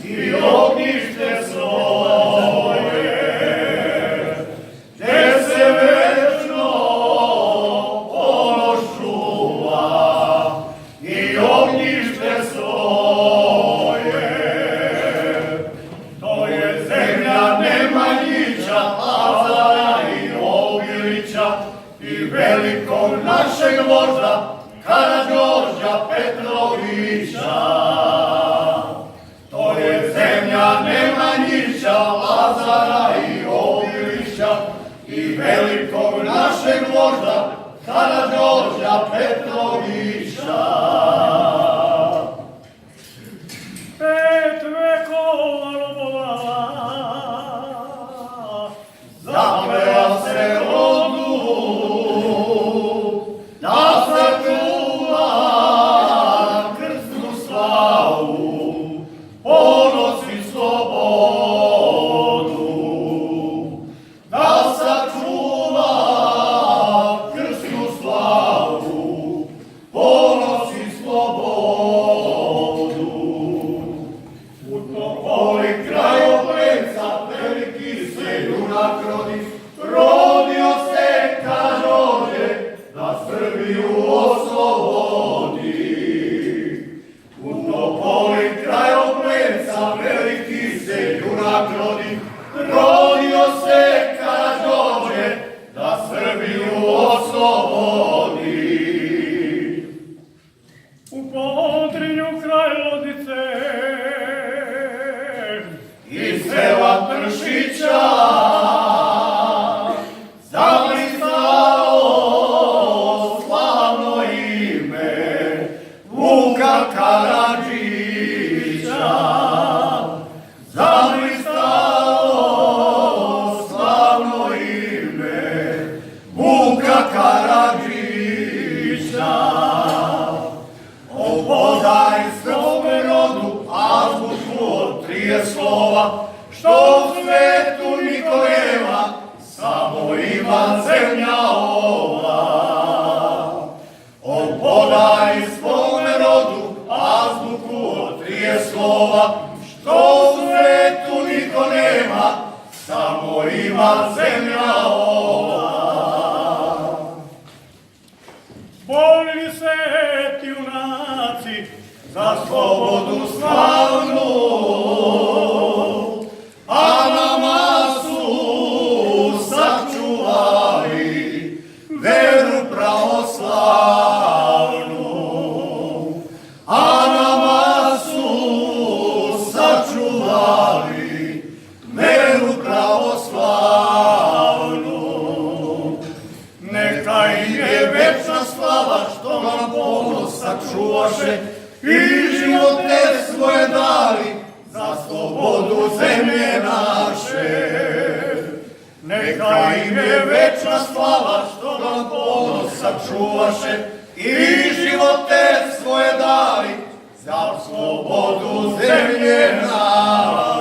i ognjište svoje, gdje se večno ponos čuva i ognjište svoje. To je zemlja Nemanjića, Lazara i Obilića i velikog našeg vožda Karađorđa Petrovića. To je zemlja Nemanjića, Lazara i Obilića i velikog našeg vožda Karađorđa Petrovića. 5 vekova robova zapela se rodu da sačuva krsnu slavu, ponos i slobodu. Da sačuva krsnu slavu, ponos i slobodu. U Topoli krajobleca veliki se junak rodi, rodio se Karađorđe da Srbiju oslobodi. U Topoli krajobleca veliki se junak rodi, rodio se Karađorđe da Srbiju oslobodi. u Podrinju kraj Lodice Iz sela Tršića zablistalo slavno ime Vuka Karadžića. Zablistalo slavno ime Vuka Karadžića. O podajskom rodu azbuku od 30 slova, što u svetu niko nema, samo ima zemlja ova. O podajskom rodu azbuku od 30 slova, što u svetu niko nema, samo ima zemlja ova. borili se ti junaci Za slobodu slavnu, a nama su sačuvali veru pravoslavnu. A nama su sačuvali veru pravoslavnu. Neka im je večna slava što nam ponos sačuvaše i živote svoje dali za slobodu zemlje naše. Neka im je večna slava što nam ponos sačuvaše i živote svoje dali za slobodu zemlje naše.